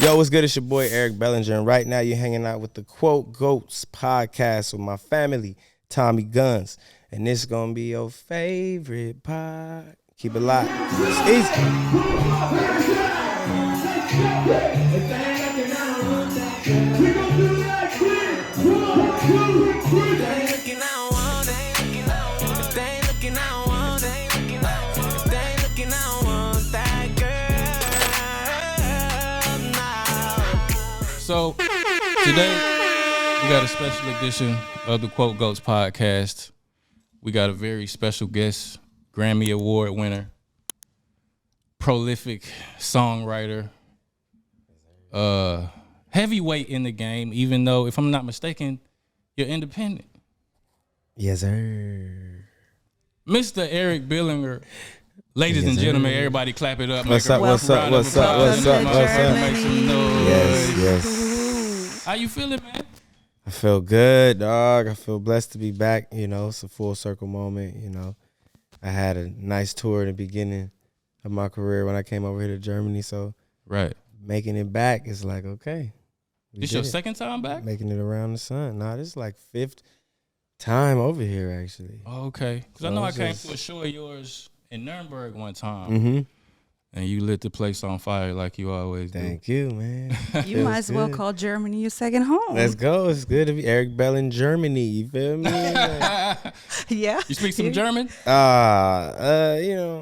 Yo, what's good? It's your boy Eric Bellinger, and right now you're hanging out with the Quote Goats podcast with my family, Tommy Guns, and this is gonna be your favorite pod. Keep it locked. It's easy. So today we got a special edition of the Quote Goats podcast. We got a very special guest, Grammy Award winner, prolific songwriter, heavyweight in the game, even though, if I'm not mistaken, you're independent. Yes, sir. Mr. Eric Bellinger. Ladies and gentlemen, everybody clap it up. What's up? Make some noise. Yes. How you feeling, man? I feel good, dog. I feel blessed to be back. You know, it's a full circle moment. You know, I had a nice tour in the beginning of my career when I came over here to Germany. So, right, making it back is like, okay. This your second time back? Making it around the sun. Nah, this is like fifth time over here, actually. Oh, okay. Because I know I came to a show of yours in Nuremberg one time. Mm-hmm. And you lit the place on fire like you always do. Thank you, man. You might as well call Germany your second home. Let's go. It's good to be Eric Bell in Germany. You feel me? Yeah. You speak some German? No.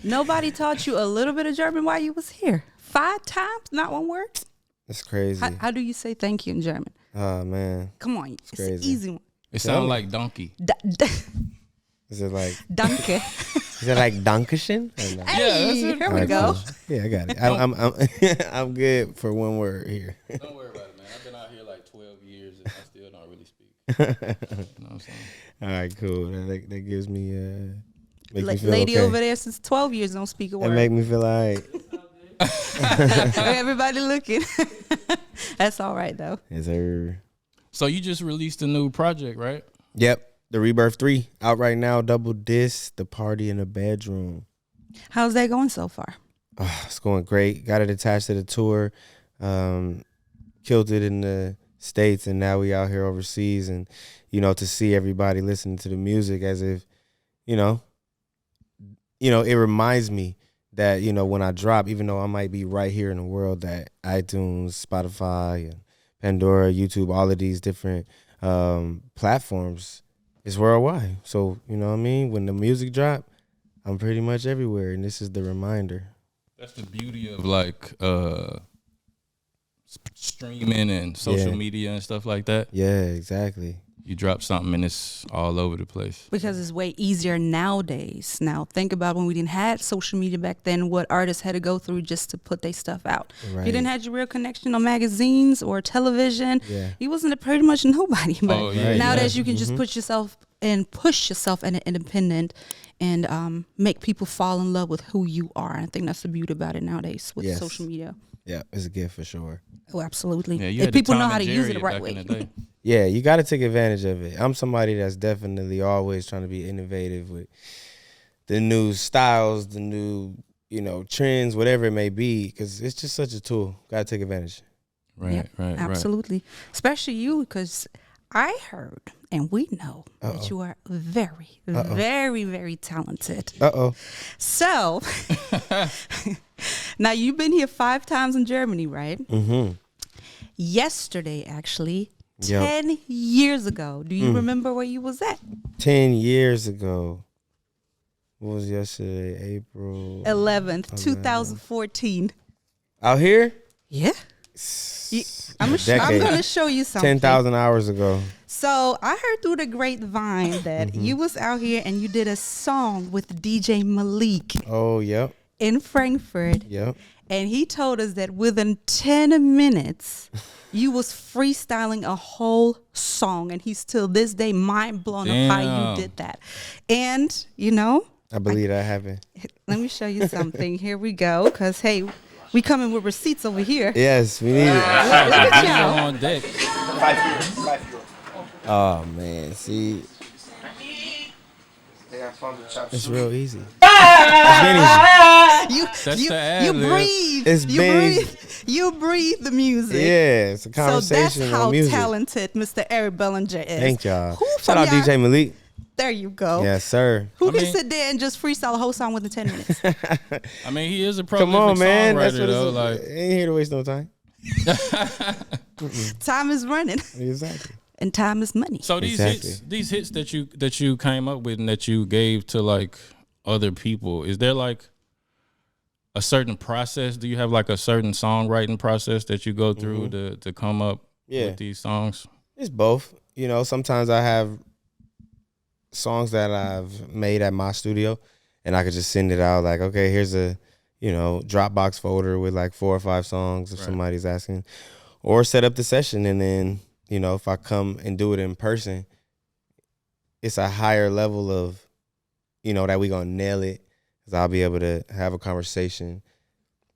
Nobody taught you a little bit of German while you was here? 5 times? Not one word? That's crazy. How do you say thank you in German? Oh, man. Come on. It's an crazy. easy one. It sounds like donkey. Is it like Danke? Is it like Dankeschön? Hey, yeah, here we go. Cool. Yeah, I got it. I'm good for one word here. Don't worry about it, man. I've been out here like 12 years and I still don't really speak. You know what I'm saying? All right, cool. That gives me make me feel lady okay. over there since 12 years don't speak a word. That make me feel all right. Everybody looking. That's all right though. Yes, sir. So you just released a new project, right? Yep. The Rebirth 3 out right now, double disc, The Party in the Bedroom. How's that going so far? It's going great. Got it attached to the tour. Killed it in the States, and now we out here overseas. And, you know, to see everybody listening to the music as if, you know, it reminds me that, you know, when I drop, even though I might be right here in the world, that iTunes, Spotify, and Pandora, YouTube, all of these different platforms, it's worldwide. So, you know what I mean? When the music drop, I'm pretty much everywhere, and this is the reminder. That's the beauty of like streaming and social media and stuff like that. Yeah, exactly. You drop something and it's all over the place. Because it's way easier nowadays. Now, think about when we didn't have social media back then, what artists had to go through just to put their stuff out. Right. You didn't have your real connection on magazines or television. Yeah. You wasn't pretty much nobody. But nowadays you can just push yourself and push yourself in an independent and make people fall in love with who you are. And I think that's the beauty about it nowadays with social media. Yeah, it's a gift for sure. Oh, absolutely. Yeah, if people know how to use it the right way. Yeah, you got to take advantage of it. I'm somebody that's definitely always trying to be innovative with the new styles, the new, trends, whatever it may be, because it's just such a tool. Got to take advantage. Right. Absolutely. Especially you, because I heard and we know that you are very, very, very talented. So, now you've been here 5 times in Germany, right? Mm-hmm. Yesterday, actually, 10 years ago. Do you remember where you was at? 10 years ago. What was yesterday? April 11th, 2014. Out here? Yeah. I'm going to show you something. 10,000 hours ago. So I heard through the grapevine that you was out here and you did a song with DJ Malik. Oh, yep. In Frankfurt. Yep. And he told us that within 10 minutes, you was freestyling a whole song. And he's till this day mind blown of how you did that. And, I believe that happened. Let me show you something. Here we go. Because, hey, we coming with receipts over here. Yes, we need it. Look at y'all. On deck. 5 euros. Oh, man. See. It's real easy. You breathe. You breathe the music. Yeah, it's a conversation. So that's how on music. talented Mr. Eric Bellinger is. Thank y'all. Shout out DJ Malik. There you go. Yes, sir. Who can sit there and just freestyle a whole song within 10 minutes? I mean, he is a prolific Come on, man. That's songwriter, what though. Ain't here to waste no time. Time is running. Exactly. And time is money. So these hits that you came up with and that you gave to like other people, is there like a certain process? Do you have like a certain songwriting process that you go through to come up with these songs? It's both. You know, sometimes I have songs that I've made at my studio and I could just send it out like, okay, here's a, Dropbox folder with like 4 or 5 songs if somebody's asking, or set up the session. And then, if I come and do it in person, it's a higher level of, that we gonna nail it, because I'll be able to have a conversation,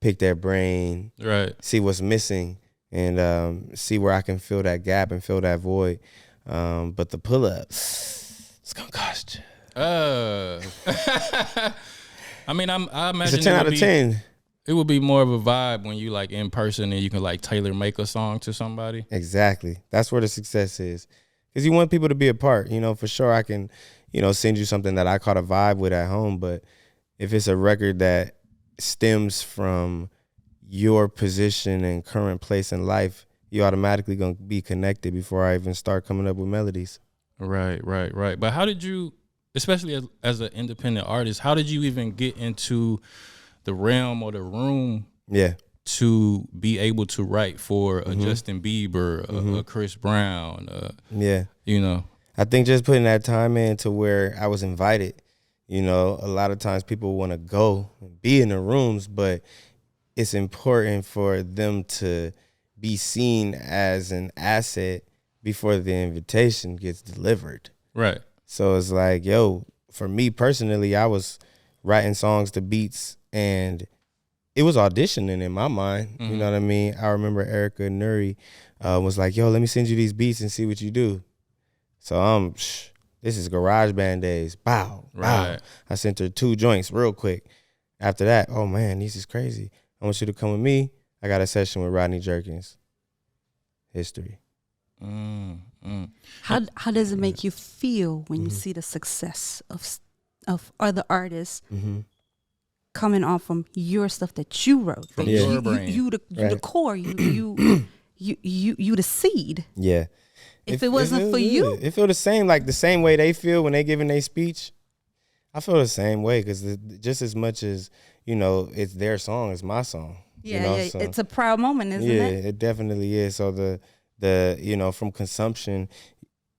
pick their brain, see what's missing, and see where I can fill that gap and fill that void. But the pull-up, it's gonna cost you. I mean, I imagine it's a 10 out of 10. It would be more of a vibe when you like in person and you can like tailor make a song to somebody. Exactly. That's where the success is. Because you want people to be a part. For sure I can, send you something that I caught a vibe with at home. But if it's a record that stems from your position and current place in life, you automatically going to be connected before I even start coming up with melodies. Right. But how did you, especially as an independent artist, how did you even get into the realm or the room to be able to write for a Justin Bieber, a Chris Brown? I think just putting that time in to where I was invited. A lot of times people want to go and be in the rooms, but it's important for them to be seen as an asset before the invitation gets delivered. Right. So it's like, for me personally, I was writing songs to beats and it was auditioning in my mind. You know what I mean? I remember Erica Nuri was like, let me send you these beats and see what you do. So this is GarageBand days. Bow. Right. I sent her 2 joints real quick. After that, oh man, this is crazy. I want you to come with me. I got a session with Rodney Jerkins. History. How does it make you feel when you see the success of other artists coming off from your stuff that you wrote? From your brain. You the core. You the seed. Yeah. If it wasn't for you, it feel the same, like the same way they feel when they giving their speech. I feel the same way, because just as much as it's their song, it's my song. So, it's a proud moment, isn't it? Yeah, it definitely is. So the from consumption,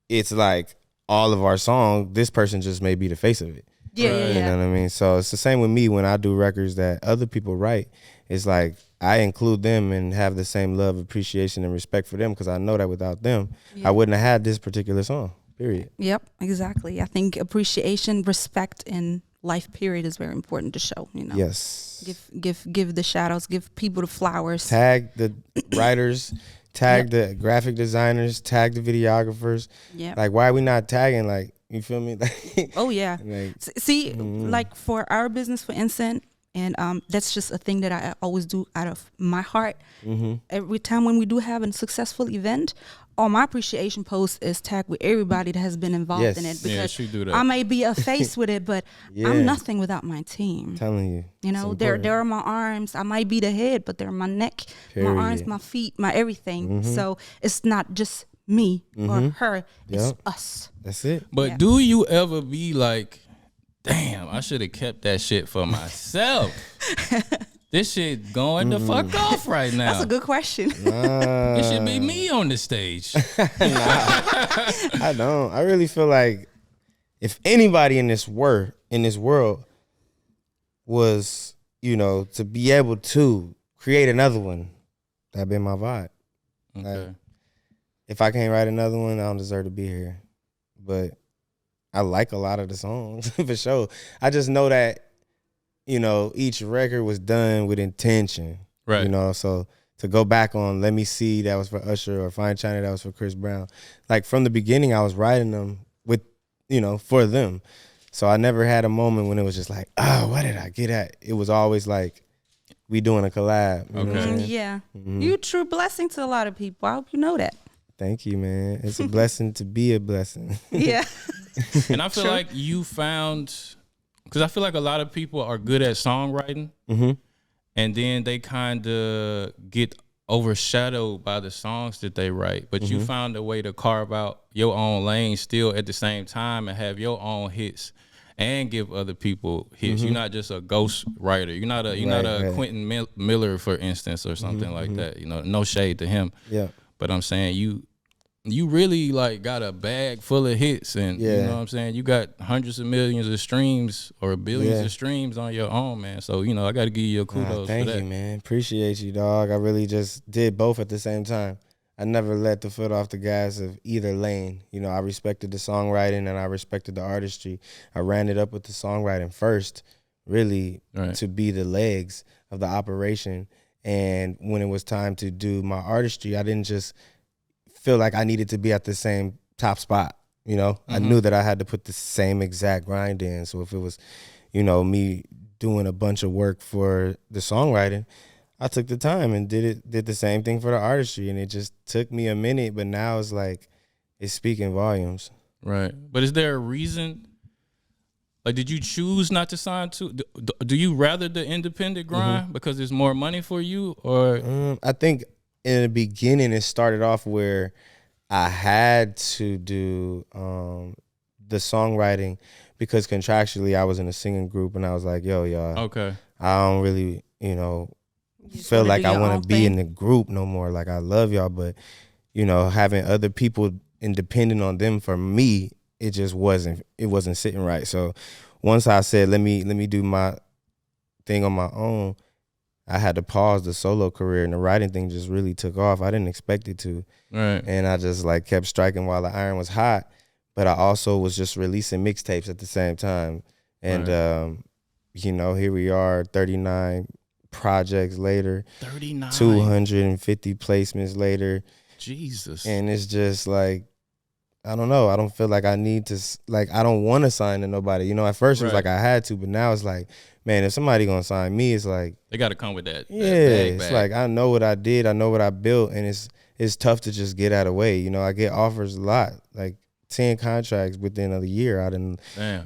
it's like all of our song, this person just may be the face of it. Yeah. You know what I mean? So it's the same with me when I do records that other people write. It's like I include them and have the same love, appreciation, and respect for them, because I know that without them, I wouldn't have had this particular song, period. Yep, exactly. I think appreciation, respect in life, period, is very important to show, Yes. Give the shout outs, give people the flowers. Tag the writers, tag the graphic designers, tag the videographers. Yeah. Like, why are we not tagging, like, you feel me? Oh yeah. See, like for our business, for instance, and that's just a thing that I always do out of my heart. Every time when we do have a successful event, all my appreciation post is tagged with everybody that has been involved in it, because she do that. I may be a face with it, but I'm nothing without my team. I'm telling you. They're my arms. I might be the head, but they're my neck, my arms, my feet, my everything. So it's not just me or her, it's us. That's it. But do you ever be like, damn, I should have kept that shit for myself? This shit going the fuck off right now. That's a good question. It should be me on the stage. I don't. I really feel like if anybody in this world was, to be able to create another one, that'd be my vibe. Okay. Like, if I can't write another one, I don't deserve to be here. But I like a lot of the songs for sure. I just know that, each record was done with intention. Right. So to go back on Let Me See, that was for Usher, or Fine China, that was for Chris Brown. Like from the beginning, I was writing them with, for them. So I never had a moment when it was just like, oh, what did I get at? It was always like, we doing a collab. You know what I'm saying? Yeah. You a true blessing to a lot of people. I hope you know that. Thank you, man. It's a blessing to be a blessing. Yeah. And I feel like you found, because I feel like a lot of people are good at songwriting, and then they kind of get overshadowed by the songs that they write. But you found a way to carve out your own lane still at the same time and have your own hits and give other people hits. You're not just a ghost writer. You're not a Quentin Miller, for instance, or something like that. You know, no shade to him. Yeah. But I'm saying you really like got a bag full of hits, and you know what I'm saying? You got hundreds of millions of streams or billions of streams on your own, man. So, you know, I got to give you a kudos thank for that. you, man. Appreciate you, dog. I really just did both at the same time. I never let the foot off the gas of either lane. You know, I respected the songwriting and I respected the artistry. I ran it up with the songwriting first, really, to be the legs of the operation. And when it was time to do my artistry, I didn't just feel like I needed to be at the same top spot. You know, I knew that I had to put the same exact grind in. So if it was, you know, me doing a bunch of work for the songwriting, I took the time and did the same thing for the artistry. And it just took me a minute, but now it's like, it's speaking volumes. Right. But is there a reason? Like, did you choose not to sign to? Do you rather the independent grind because there's more money for you, or? I think in the beginning it started off where I had to do the songwriting because contractually I was in a singing group, and I was like, yo, y'all, okay, I don't really, you know, feel like I want to be in the group no more. Like, I love y'all, but, you know, having other people and depending on them for me, it just wasn't sitting right. So once I said, let me do my thing on my own, I had to pause the solo career, and the writing thing just really took off. I didn't expect it to. Right. And I just like kept striking while the iron was hot, but I also was just releasing mixtapes at the same time. And, you know, here we are 39 projects later, 39, 250 placements later. Jesus. And it's just like, I don't know. I don't feel like I need to, like, I don't want to sign to nobody. You know, at first it was like I had to, but now it's like, man, if somebody gonna sign me, it's like, they got to come with that. Yeah, that it's like, I know what I did, I know what I built, and it's tough to just get out of the way. You know, I get offers a lot, like 10 contracts within a year. I done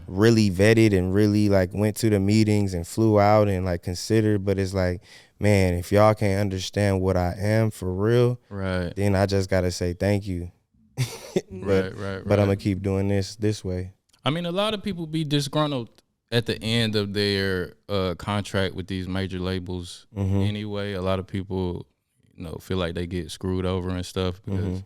really vetted and really like went to the meetings and flew out and like considered, but it's like, man, if y'all can't understand what I am for real, then I just gotta say thank you. But I'm gonna keep doing this way. I mean, a lot of people be disgruntled at the end of their contract with these major labels. Anyway, a lot of people, you know, feel like they get screwed over and stuff because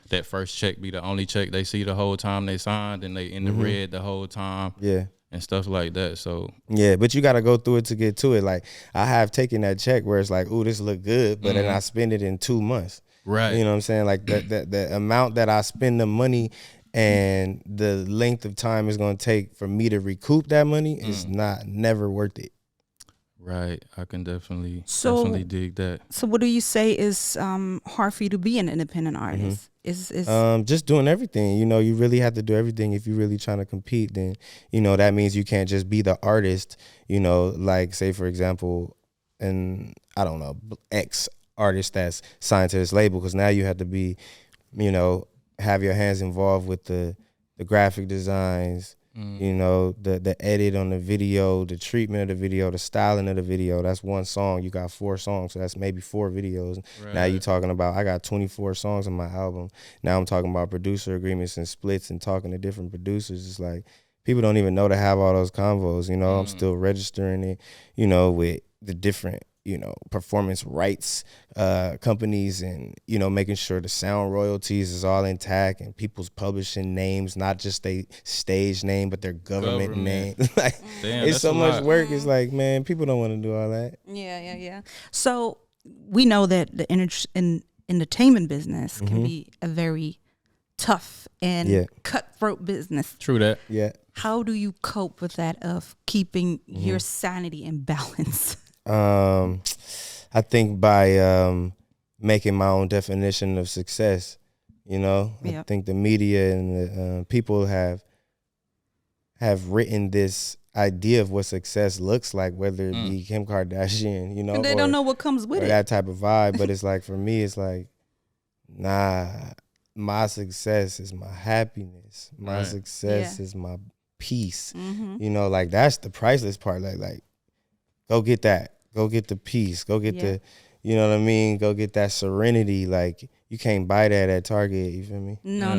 that first check be the only check they see the whole time they signed, and they in the red the whole time. Yeah. And stuff like that. So yeah, but you got to go through it to get to it. Like, I have taken that check where it's like, ooh, this look good, but then I spend it in 2 months. Right. You know what I'm saying? Like the amount that I spend the money and the length of time it's going to take for me to recoup that money is never worth it. Right. I can definitely dig that. So what do you say is hard for you to be an independent artist? Is just doing everything. You know, you really have to do everything if you're really trying to compete. Then, you know, that means you can't just be the artist, you know, like, say, for example, and I don't know, X artist that's signed to this label, because now you have to be, you know, have your hands involved with the graphic designs, you know, the edit on the video, the treatment of the video, the styling of the video. That's one song. You got 4 songs, so that's maybe 4 videos. Now you're talking about, I got 24 songs on my album. Now I'm talking about producer agreements and splits and talking to different producers. It's like, people don't even know to have all those convos, you know. I'm still registering it, you know, with the different, you know, performance rights companies, and, you know, making sure the sound royalties is all intact and people's publishing names, not just their stage name, but their government name. Like, damn, it's so much work. It's like, man, people don't want to do all that. Yeah. So we know that the entertainment business can be a very tough and cutthroat business. True that. Yeah. How do you cope with that of keeping your sanity in balance? I think by making my own definition of success, you know. I think the media and the people have have written this idea of what success looks like, whether it be Kim Kardashian, you know, and they don't know what comes with or it. that type of vibe. But it's like, for me, it's like, nah, my success is my happiness. My success is my peace. You know, like, that's the priceless part. Like, go get that. Go get the peace. Go get the, you know what I mean? Go get that serenity. Like, you can't buy that at Target. You feel me? No.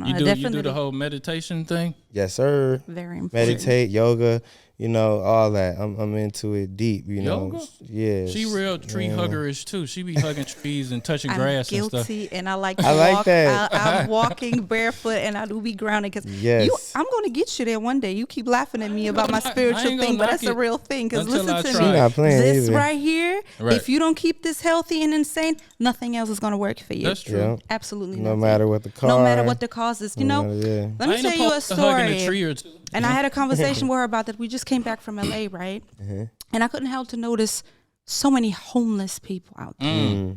You do the whole meditation thing? Yes, sir. Very important. Meditate, yoga, you know, all that. I'm into it deep, you know. Yoga? Yeah. She real tree huggerish too. She be hugging trees and touching grass and stuff. I'm guilty, and I like to like walk. that. I'm walking barefoot, and I do be grounded because I'm going to get you there one day. You keep laughing at me about my spiritual thing, but that's a real thing. Because listen to me, not playing this either. right here, if you don't keep this healthy and insane, nothing else is going to work for you. That's true. Yeah. Absolutely No nothing. matter what the car. No matter what the cause is. You know, let me tell you a Hugging a story. tree or two. And I had a conversation with her about that. We just came back from LA, right? And I couldn't help to notice so many homeless people out there.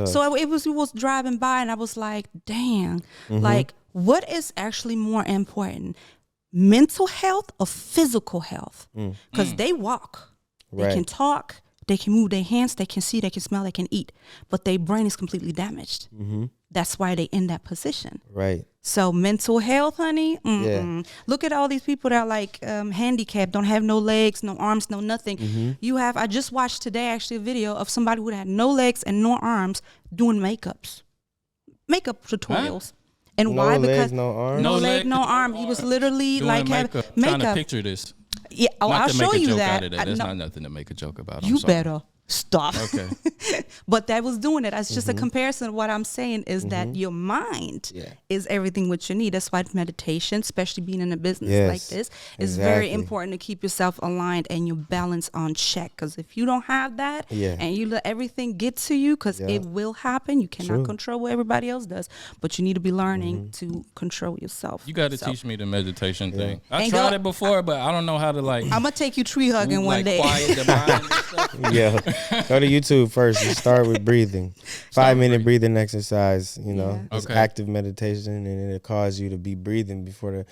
So we was driving by, and I was like, dang, like, what is actually more important, mental health or physical health? Because they walk, they can talk, they can move their hands, they can see, they can smell, they can eat, but their brain is completely damaged. That's why they in that position. Right. So mental health, honey. Look at all these people that are like handicapped, don't have no legs, no arms, no nothing. I just watched today actually a video of somebody who had no legs and no arms doing makeup tutorials. And No why? legs, Because no arms. no leg, no arm. He was literally Doing like makeup. having Trying to makeup. picture this. Yeah, Not I'll to make show a you joke that. out of that. That's No, not nothing to make a joke about. you better stop. Okay. But that was doing it. It's just a comparison of what I'm saying is that your mind is everything what you need. That's why meditation, especially being in a business like this, is very important to keep yourself aligned and your balance on check. Because if you don't have that and you let everything get to you, because it will happen, you cannot control what everybody else does, but you need to be learning to control yourself. You got to teach me the meditation thing. I tried it before, but I don't know how to like. I'm going to take you tree hugging one day. Quiet the mind and stuff. Yeah. Go to YouTube first and start with breathing. 5-minute breathing exercise, you know. It's active meditation, and it'll cause you to be breathing before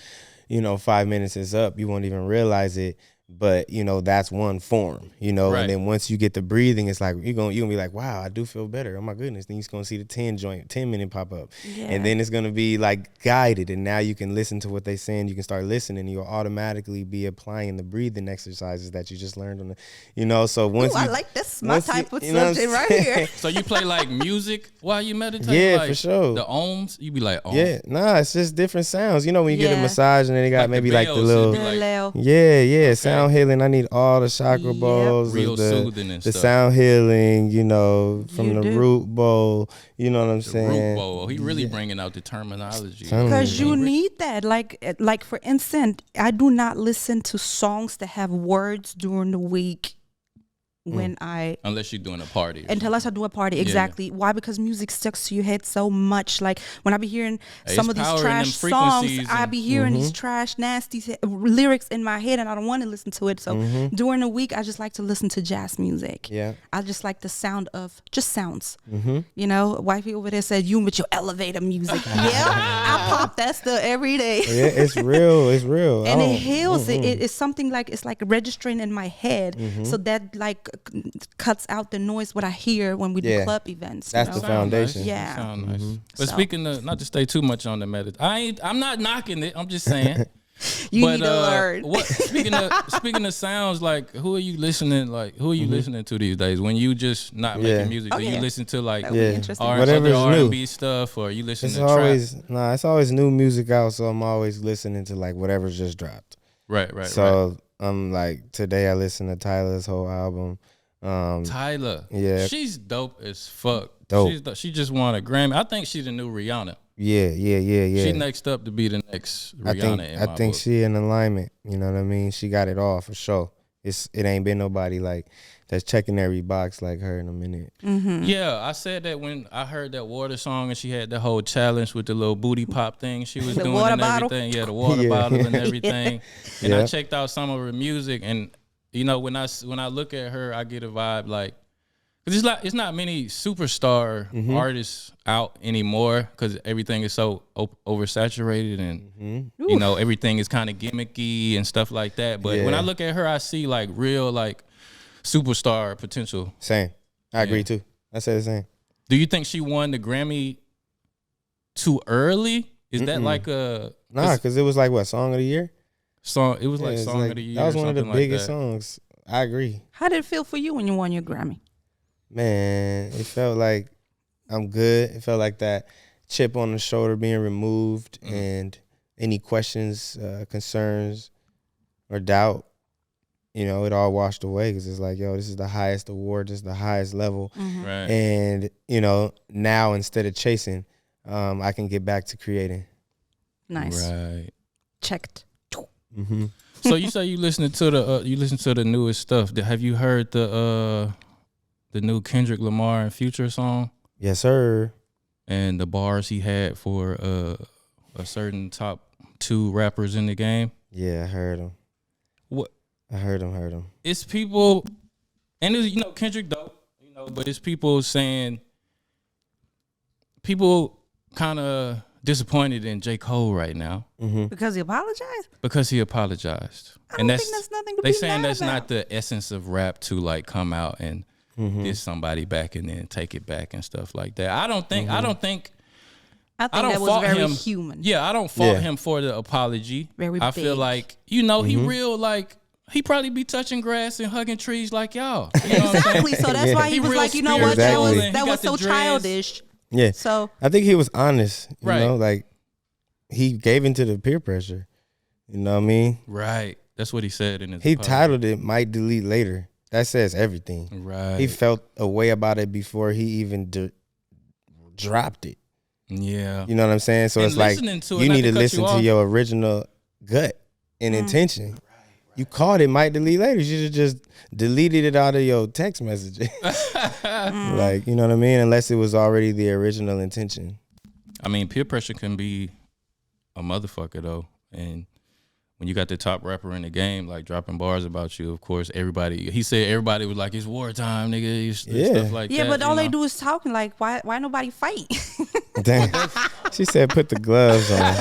the 5 minutes is up. You won't even realize it. But, that's one form, and then once you get the breathing, it's like, you're gonna be like, wow, I do feel better. Oh my goodness. Then you're going to see the 10-minute pop up. Yeah. And then it's going to be like guided. And now you can listen to what they're saying. You can start listening, and you'll automatically be applying the breathing exercises that you just learned on the, so once I like this, my type of subject right here. So you play like music while you meditate? Yeah, like for sure. The ohms, you be like, oh. Yeah, it's just different sounds. When you get a massage and then they got maybe the like the little, okay. sound healing. I need all the chakra bowls, real soothing and the stuff. sound healing, from the root bowl. You know what I'm saying? Root bowl. He really bringing out the terminology. Because you need that. Like for instance, I do not listen to songs that have words during the week. Unless you're doing a party. Unless I do a party, exactly. Yeah. Why? Because music sticks to your head so much. Like when I be hearing some of these trash songs, I be hearing these trash, nasty lyrics in my head, and I don't want to listen to it. So during the week, I just like to listen to jazz music. Yeah, I just like the sound of just sounds. White people over there said, "You with your elevator music." I pop that stuff every day. Yeah, it's real. It's real. And it heals. It's something like it's like registering in my head, so that like cuts out the noise what I hear when we do club events. That's the foundation. Nice. Yeah. Sound nice. But speaking of, not to stay too much on the meditation, I'm not knocking it. I'm just saying. You need to learn. Speaking of sounds, like who are you listening? Like who are you listening to these days? When you just not making music, do you listen to like whatever's R&B new stuff, or you listen it's to always trap? It's always new music out, so I'm always listening to like whatever's just dropped. Right. So I'm like today I listened to Tyler's whole album. Tyler, she's dope as fuck. Dope. She just won a Grammy. I think she's the new Rihanna. Yeah. She next up to be the next Rihanna. I think she in alignment. You know what I mean? She got it all for sure. It ain't been nobody like that's checking every box like her in a minute. Yeah, I said that when I heard that Water song and she had the whole challenge with the little booty pop thing she was doing and everything. Yeah, the water bottle and everything. And I checked out some of her music, and when I look at her, I get a vibe like Cause it's not many superstar artists out anymore because everything is so oversaturated and you know everything is kind of gimmicky and stuff like that. But when I look at her, I see like real like superstar potential. Same, I agree too. I said the same. Do you think she won the Grammy too early? Is that like a because it was like what, song of the year? Song. It was like song of the year. That was one of the biggest songs. I agree. How did it feel for you when you won your Grammy? Man, it felt like I'm good. It felt like that chip on the shoulder being removed, and any questions, concerns, or doubt, you know, it all washed away because it's like, yo, this is the highest award, this is the highest level. Right. And, you know, now instead of chasing, I can get back to creating. Nice. Right. Checked. So you say you listen to the newest stuff. Have you heard the new Kendrick Lamar and Future song? Yes, sir. And the bars he had for a certain top 2 rappers in the game. Yeah, I heard him. What? I heard him. It's people, and it's, you know, Kendrick dope, you know, but it's people saying, people kind of disappointed in J. Cole right now. Because he apologized? Because he apologized. I don't think that's nothing to be They saying mad that's about. not the essence of rap to like come out and diss somebody back and then take it back and stuff like that. I think I think that was fault very him. human. Yeah, I don't fault him for the apology. Very I feel big. like, you know, he real like, he probably be touching grass and hugging trees like y'all. You know what I'm saying? Exactly. So that's why he was real like, you know what, spiritual. that He was got the so dreads. childish. Yeah. So I think he was honest, you Right. know, like he gave into the peer pressure. You know what I mean? Right. That's what he said in his He apology. titled it "Might Delete Later." That says everything. Right. He felt a way about it before he even dropped it. Yeah. You know what I'm saying? So And it's like listening to it, you not need to to cut listen you to off. your original gut and intention. You called it "Might Delete Later." You should have just deleted it out of your text messages. Like, you know what I mean? Unless it was already the original intention. I mean, peer pressure can be a motherfucker though, and when you got the top rapper in the game like dropping bars about you, of course he said everybody was like, it's wartime, nigga, stuff like that. yeah, but all you they know? do is talking. Like, why nobody fight? Damn. She said, "Put the gloves on."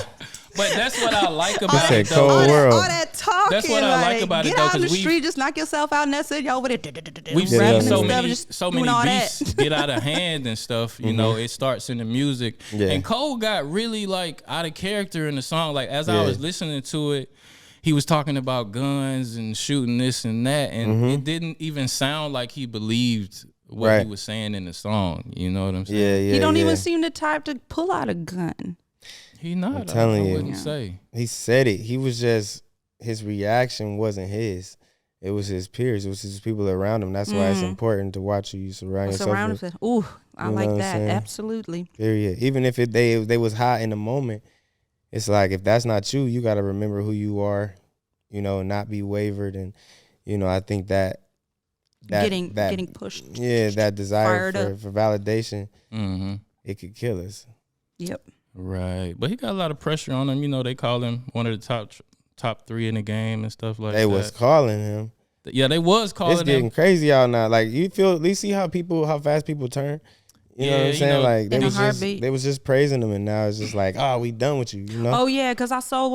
But that's what I like about said it though. cold world. all that talking. That's what I like about it, get though, out on the 'cause street, just knock yourself out, and that's it. Y'all over there. We've Yeah, seen yeah, so yeah. many doing all beefs that. get out of hand and stuff. You know, it starts in the music. Yeah. And Cole got really like out of character in the song. Like as I Yeah. was listening to it, he was talking about guns and shooting this and that, and it didn't even sound like he believed what he was saying in the song. You know what I'm saying? Yeah, yeah. He don't yeah. even seem the type to pull out a gun. He not. I'm telling I you. wouldn't say. He said it. He was just, his reaction wasn't his. It was his peers. It was his people around him. That's why it's important to watch who you surround yourself Surround with. with. Ooh, I You know like what I'm that. saying? Absolutely. Period. Even if they was hot in the moment, it's like, if that's not you, you got to remember who you are, you know, not be wavered. And, you know, I think that Getting pushed. Yeah, that desire Fired for validation, Mm-hmm. it could kill us. Yep. Right, but he got a lot of pressure on him. You know, they call him one of the top 3 in the game and stuff like They that. was calling him. Yeah, they was calling It's getting him. crazy out now. Like, you see how fast people turn. You know what I'm you saying? know, Like in a heartbeat. they was just praising him, and now it's just like, oh, we done with you. You know? Oh yeah, because I saw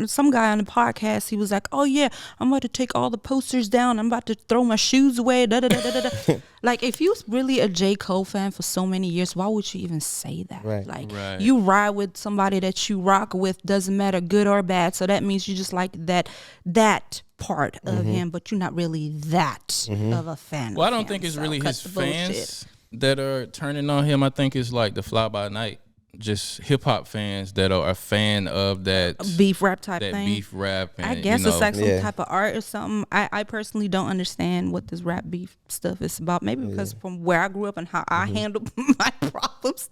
some guy on the podcast. He was like, "Oh yeah, I'm about to take all the posters down. I'm about to throw my shoes away." Da, da, da, da, da. Like, if you really a J. Cole fan for so many years, why would you even say that? Right. Like, Right. you ride with somebody that you rock with, doesn't matter good or bad. So that means you just like that part of him, but you're not really that of a fan. Well, I of don't him. think it's So really cut his the bullshit. fans that are turning on him. I think it's like the fly by night, just hip hop fans that are a fan of that beef rap type that thing. beef rap. And, I guess you know, it's like some Yeah. type of art or something. I personally don't understand what this rap beef stuff is about. Maybe because from where I grew up and how I handle my problems,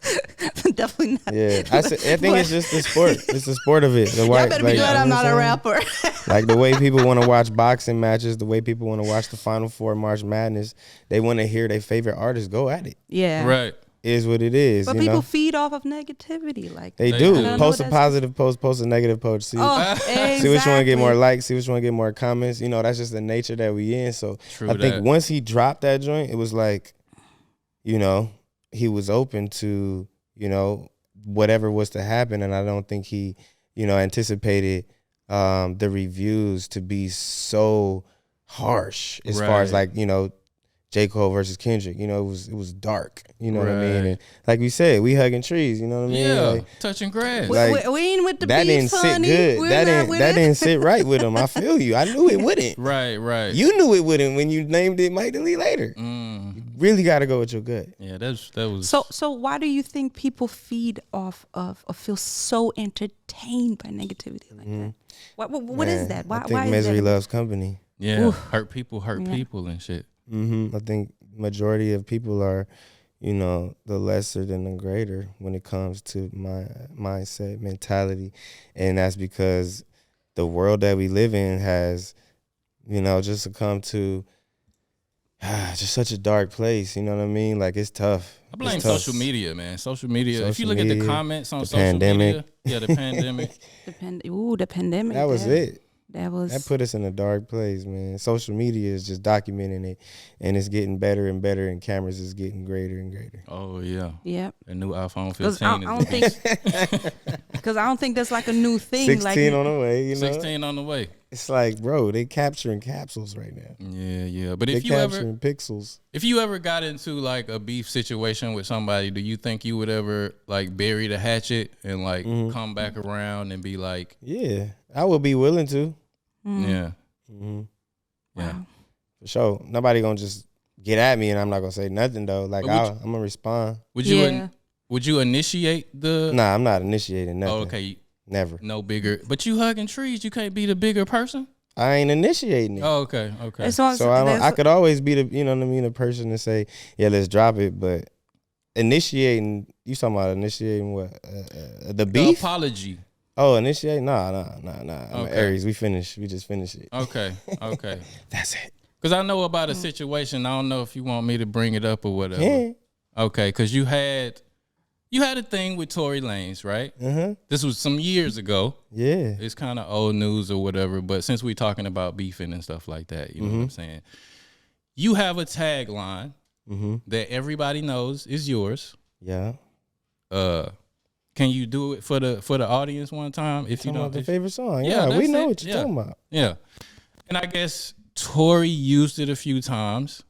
definitely not. Yeah, I think it's just the sport. It's the sport of it. The Y'all white, better like, be glad you I'm know not what a saying? rapper. Like, the way people want to watch boxing matches, the way people want to watch the Final Four, March Madness, they want to hear their favorite artist go at it. Yeah. right. Is what it is. But you people know? feed off of negativity. Like, They They do. do. I don't Post know a what that's- positive post, post a negative post. See, exactly. see which one get more likes, see which one get more comments. You know, that's just the nature that we in. So True I think that. once he dropped that joint, it was like, you know, he was open to, you know, whatever was to happen. And I don't think he, you know, anticipated the reviews to be so harsh as far as like, you know, J. Cole versus Kendrick. You know, it was dark. You know what I mean? And like we said, we hugging trees. You know what I mean? Yeah, like, touching grass. Like, we ain't with the that beef, didn't sit honey. good. We're That not didn't sit right with him. I feel you. I knew it wouldn't. Right. You knew it wouldn't when you named it Mike Lee later. You really got to go with your gut. Yeah, that was. So why do you think people feed off of or feel so entertained by negativity like that? What is that? Why? I think why misery is that? loves company. Yeah, hurt people and shit. I think majority of people are, you know, the lesser than the greater when it comes to my mindset, mentality. And that's because the world that we live in has, you know, just succumbed to just such a dark place. You know what I mean? Like, it's tough. I blame social media, man. Social media. If you look at the comments on social media, the pandemic. The pandemic. That was it. That put us in a dark place, man. Social media is just documenting it, and it's getting better and better, and cameras is getting greater and greater. Oh yeah. Yep. The new iPhone 15. Because I don't think that's like a new thing. 16 on the way. You know, 16 on the way. It's like, bro, they capturing capsules right now. Yeah. But if you capturing pixels. If you ever got into like a beef situation with somebody, do you think you would ever like bury the hatchet and like come back around and be like, yeah, I would be willing to. Yeah. Yeah. For sure. Nobody gonna just get at me and I'm not gonna say nothing though. Like, I'm gonna respond. Would you initiate the? Nah, I'm not initiating nothing. Oh, okay. Never. No bigger. But you hugging trees, you can't be the bigger person? I ain't initiating it. Oh, okay. So I could always be the, you know what I mean, the person to say, yeah, let's drop it. But initiating, you talking about initiating what? The beef? The apology. Oh, initiate? Nah. I'm Aries. We just finished it. Okay. That's it. Because I know about a situation. I don't know if you want me to bring it up or whatever. Yeah. Okay, because you had a thing with Tory Lanez, right? This was some years ago. Yeah. It's kind of old news or whatever, but since we're talking about beefing and stuff like that, you know what I'm saying? You have a tagline that everybody knows is yours. Yeah. Can you do it for the audience one time? If you know the favorite song. Yeah, we know what you're talking about. Yeah. And I guess Tory used it a few times.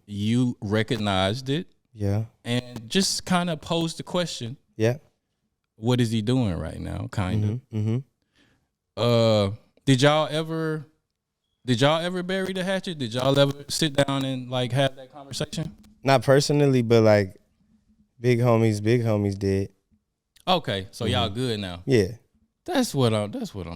You recognized it. Yeah. And just kind of posed the question. Yeah. What is he doing right now? Kind of. Did y'all ever bury the hatchet? Did y'all ever sit down and like have that conversation? Not personally, but like big homies did. Okay, so y'all good now. Yeah. That's what I'm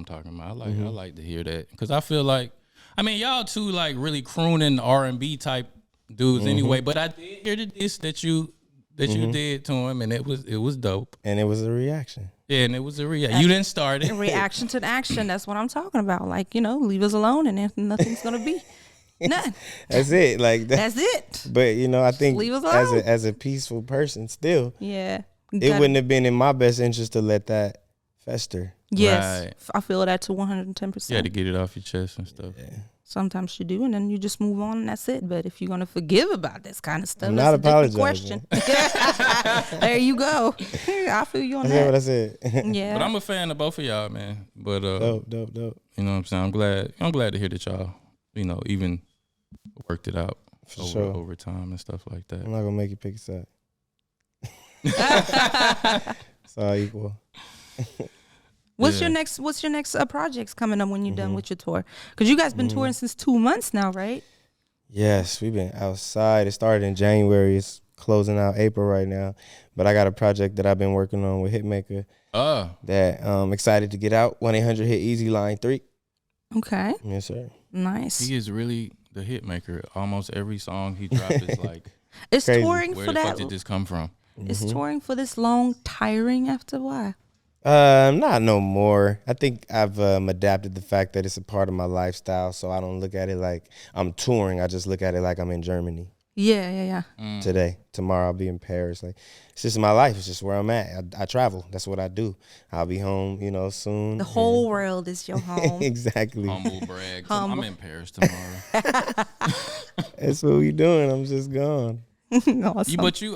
talking about. I like to hear that because I feel like, I mean, y'all two like really crooning R&B type dudes anyway. But I did hear the diss that you did to him, and it was dope. And it was a reaction. Yeah, and it was a reaction. You didn't start it. A reaction to the action. That's what I'm talking about. Like, you know, leave us alone, and nothing's gonna be nothing. That's it. Like that's it. But you know, I think leave us alone. as a peaceful person, still, yeah, it wouldn't have been in my best interest to let that fester. Yes, right. I feel that to 110%. You had to get it off your chest and stuff. Yeah. Sometimes you do, and then you just move on, and that's it. But if you're gonna forgive about this kind of stuff, I'm that's not a different question. There you go. I feel you on that. That's what I said. Yeah. But I'm a fan of both of y'all, man. But dope. You know what I'm saying? I'm glad to hear that y'all, you know, even worked it out over time and stuff like that. I'm not gonna make you pick a side. It's all equal. What's your next projects coming up when you're done with your tour? Because you guys been touring since 2 months now, right? Yes, we've been outside. It started in January. It's closing out April right now. But I got a project that I've been working on with Hitmaker that I'm excited to get out. 1-800-HIT-EASY Line 3. Okay. Yes, sir. Nice. He is really the hit maker. Almost every song he dropped is like, it's crazy. Touring where for the that. fuck did this come from? Is touring for this long tiring after a while? Not no more. I think I've adapted the fact that it's a part of my lifestyle, so I don't look at it like I'm touring. I just look at it like I'm in Germany. Yeah. Today, tomorrow I'll be in Paris. Like, it's just my life. It's just where I'm at. I travel. That's what I do. I'll be home, you know, soon. The whole world is your home. Exactly. Humble brag. I'm in Paris tomorrow. That's what we doing. I'm just gone. Awesome. But you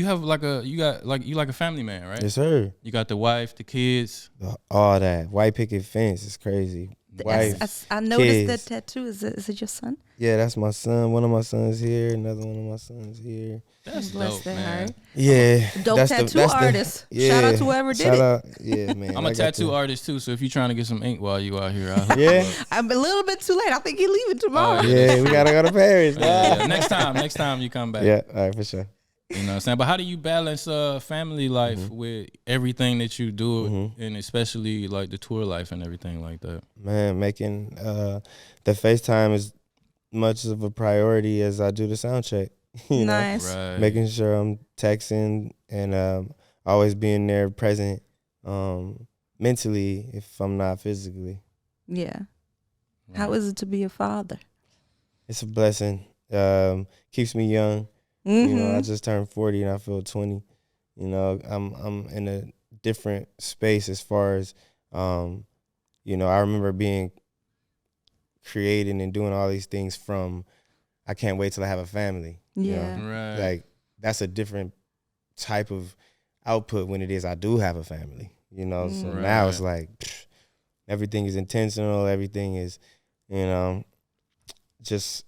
have like a family man, right? Yes, sir. You got the wife, the kids. All that white picket fence is crazy. Wife, I noticed kids. that tattoo. Is it your son? Yeah, that's my son. One of my sons here. Another one of my sons here. That's Bless dope, their man. heart. Yeah, Dope tattoo artist. Shout out to whoever did it. Out, yeah, man. I'm a tattoo artist too, so if you're trying to get some ink while you out here, yeah, I'm a little bit too late. I think you're leaving tomorrow. Yeah, we gotta go to Paris. Yeah. Next time you come back. Yeah, all right, for sure. You know what I'm saying? But how do you balance family life with everything that you do, and especially like the tour life and everything like that? Man, making the FaceTime as much of a priority as I do the sound check. You Nice. Right. Making sure I'm texting and always being there present mentally if I'm not physically. Yeah. How is it to be a father? It's a blessing. Keeps me young. You know, I just turned 40 and I feel 20. You know, I'm in a different space as far as, you know, I remember being creating and doing all these things from, I can't wait till I have a family. Yeah. You know? Right. Like, that's a different type of output when it is I do have a family, you know? So now it's like, everything is intentional. Everything is, you know, just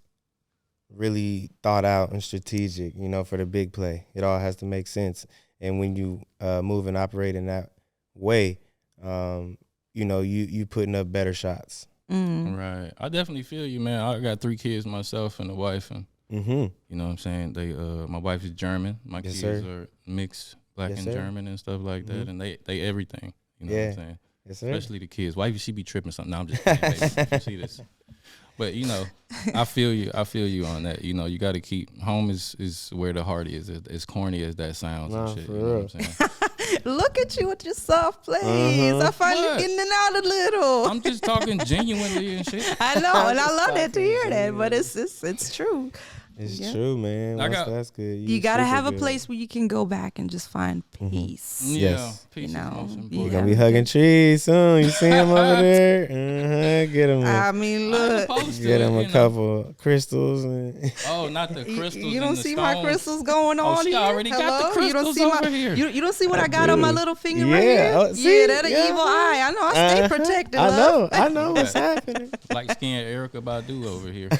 really thought out and strategic, you know, for the big play. It all has to make sense. And when you move and operate in that way, you know, you putting up better shots. Right. I definitely feel you, man. I got 3 kids myself and a wife, and you know what I'm saying? They my wife is German. My kids are mixed black and German and stuff like that, and they everything. You know what I'm saying? Yes, sir. Especially the kids. Wifey, she be tripping something. No, I'm just kidding, baby. You see this. But you know, I feel you on that. You know, you got to keep home is where the heart is. As corny as that sounds and shit. You know what I'm saying? Look at you with your soft plays. I find you getting it out a little. I'm just talking genuinely and shit. I know, and I love that to hear that. But it's true. It's true, man. That's good. You gotta have a place where you can go back and just find peace. Yeah, peace is most important. You're gonna be hugging trees soon. You see him over there? Get him. I mean, look. Get him a couple crystals. Oh, not the crystals. You don't see stones. my crystals going on she here? already got the crystals over here. You don't see what I got on my little finger right here? That an evil eye. I know. I stay protected. I know what's happening. Like skin Erykah Badu over here.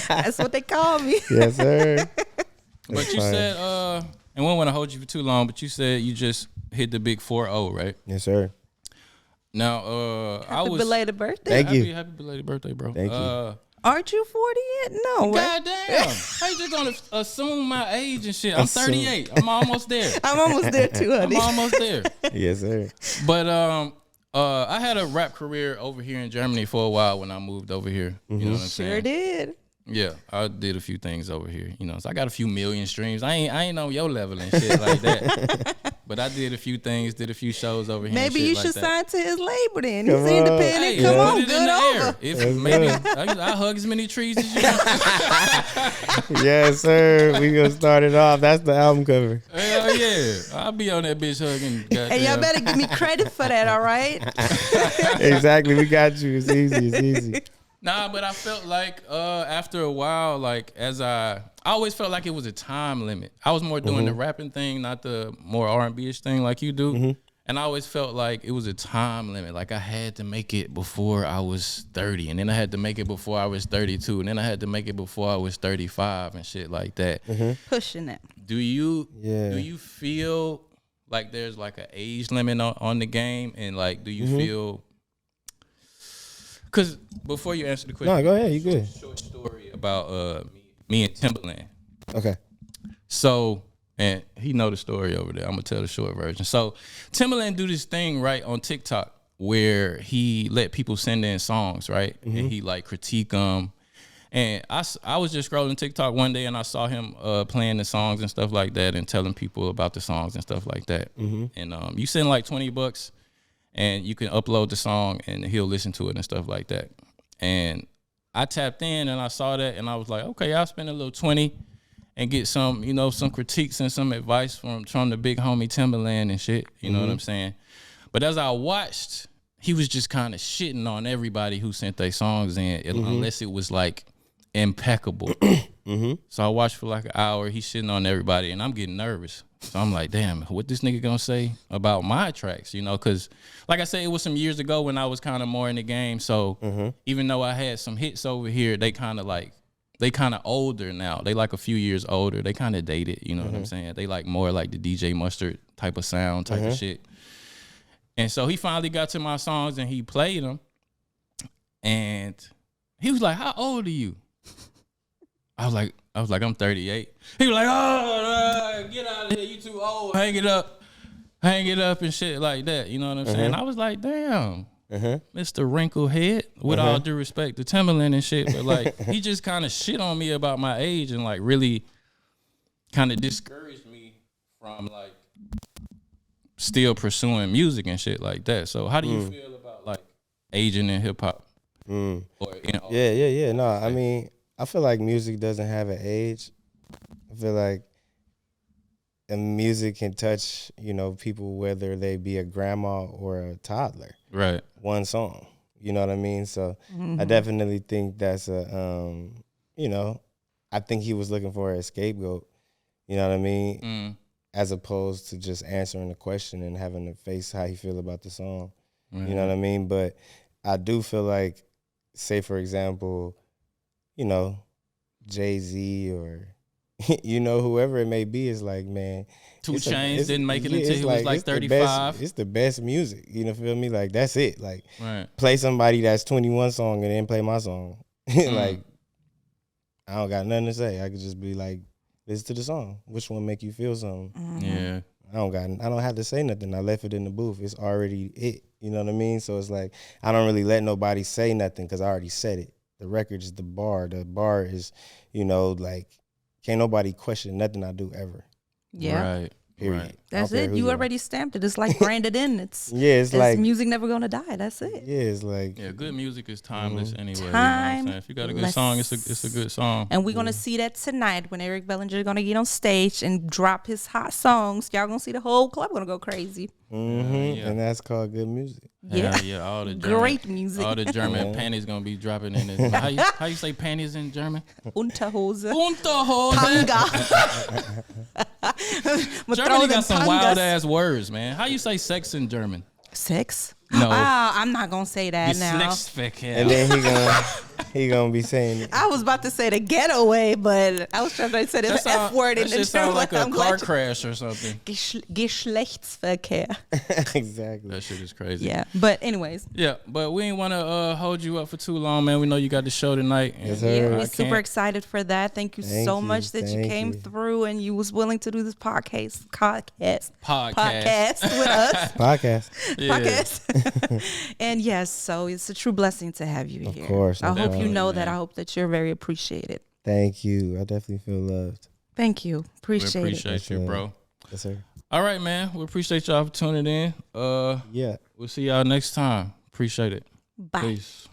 That's what they call me. Yes, sir. But you said, and we don't want to hold you for too long, but you said you just hit the big 4-0, right? Yes, sir. Now, Happy belated birthday. Thank you. Happy belated birthday, bro. Thank you. Aren't you 40 yet? No. Goddamn. How you just going to assume my age and shit? I'm 38. I'm almost there. I'm almost there too, honey. I'm almost there. Yes, sir. But I had a rap career over here in Germany for a while when I moved over here. You know what I'm saying? Sure did. Yeah, I did a few things over here, you know. So I got a few million streams. I ain't on your level and shit like that. But I did a few things, did a few shows over here. Maybe and shit you like should that. sign to his label then. He's independent. Hey, Come put on, it in good the over. air. If maybe I hug as many trees as you want. Yes, sir. We gonna start it off. That's the album cover. Hell yeah, I'll be on that bitch hugging. And y'all better give me credit for that, all right? Exactly. We got you. It's easy. It's easy. Nah, but I felt like after a while, like I always felt like it was a time limit. I was more doing the rapping thing, not the more R&B-ish thing like you do. And I always felt like it was a time limit. Like I had to make it before I was 30, and then I had to make it before I was 32, and then I had to make it before I was 35 and shit like that. Pushing it. Do you feel like there's like an age limit on the game, and like do you feel? Because before you answer the question, No, go ahead. You good. Short story about me and Timbaland. Okay. So, and he know the story over there. I'm gonna tell the short version. So, Timbaland do this thing right on TikTok where he let people send in songs, right, and he like critique them. And I was just scrolling TikTok one day and I saw him playing the songs and stuff like that and telling people about the songs and stuff like that. And you send like $20. And you can upload the song and he'll listen to it and stuff like that. And I tapped in and I saw that and I was like, okay, I'll spend a little 20 and get some, you know, some critiques and some advice from the big homie Timbaland and shit. You know what I'm saying? But as I watched, he was just kind of shitting on everybody who sent their songs in, unless it was like impeccable. So I watched for like an hour. He's shitting on everybody, and I'm getting nervous. So I'm like, damn, what this nigga gonna say about my tracks? You know, because like I said, it was some years ago when I was kind of more in the game. So even though I had some hits over here, they kind of older now. They like a few years older. They kind of dated. You know what I'm saying? They like more like the DJ Mustard type of sound type of shit. And so he finally got to my songs and he played them. And he was like, "How old are you?" I was like, I'm 38. He was like, "Oh, get out of here, you too old. Hang it up and shit like that." You know what I'm saying? I was like, damn, Mr. Wrinklehead, with all due respect to Timberland and shit, but like he just kind of shit on me about my age and like really kind of discouraged me from like still pursuing music and shit like that. So how do you feel about like aging in hip hop? Or, you know, Yeah. No, I mean, I feel like music doesn't have an age. I feel like music can touch, you know, people whether they be a grandma or a toddler. Right. One song. You know what I mean? So I definitely think that's you know, I think he was looking for a scapegoat. You know what I mean? As opposed to just answering the question and having to face how he feel about the song. You know what I mean? But I do feel like, say for example, you know, Jay-Z or, you know, whoever it may be is like, man. 2 Chainz didn't make it until he was like 35. It's the best music. You know, feel me? Like, that's it. Like, play somebody that's 21 song and then play my song. Like, I don't got nothing to say. I could just be like, listen to the song. Which one make you feel something? Yeah. I don't have to say nothing. I left it in the booth. It's already it. You know what I mean? So it's like, I don't really let nobody say nothing because I already said it. The record is the bar. The bar is, you know, like, can't nobody question nothing I do ever. Yeah. Right. Period. Right. That's it. You already stamped it. It's like branded in. It's it's like music never gonna die. That's it. Yeah, it's like good music is timeless anyway. You know what I'm saying? If you got a good song, it's a good song. And we're gonna see that tonight when Eric Bellinger is gonna get on stage and drop his hot songs. Y'all gonna see the whole club gonna go crazy. And that's called good music. Yeah. All the German, great music. All the German panties gonna be dropping in it. How you say panties in German? Unterhose. Tanga. Germany got some wild ass words, man. How you say sex in German? Sex? No. I'm not gonna say that now. And then he gonna be saying it. I was about to say the getaway, but I was trying to say the F word in the That sound like a car crash or something. Geschlechtsverkehr. Exactly. That shit is crazy. Yeah, but anyways. Yeah, but we ain't want to hold you up for too long, man. We know you got the show tonight. Yes, sir. We're super excited for that. Thank you so much that you came through and you was willing to do this podcast with us. Podcast. And yes, so it's a true blessing to have you here. Of course. I hope you know man. that. I hope that you're very appreciated. Thank you. I definitely feel loved. Thank you. Appreciate we appreciate you, bro. Yes, sir. All right, man. We appreciate y'all for tuning in. Yeah. We'll see y'all next time. Appreciate it. Bye. Peace.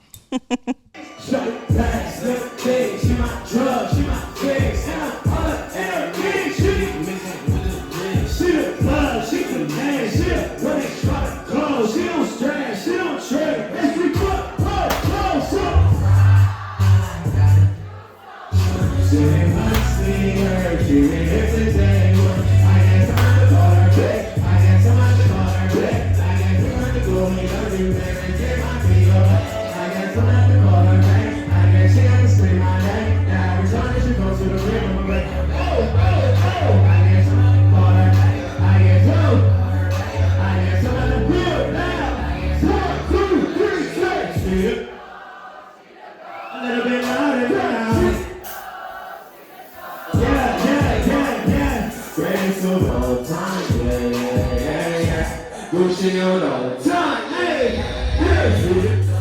Gucci on all the time, hey, hey.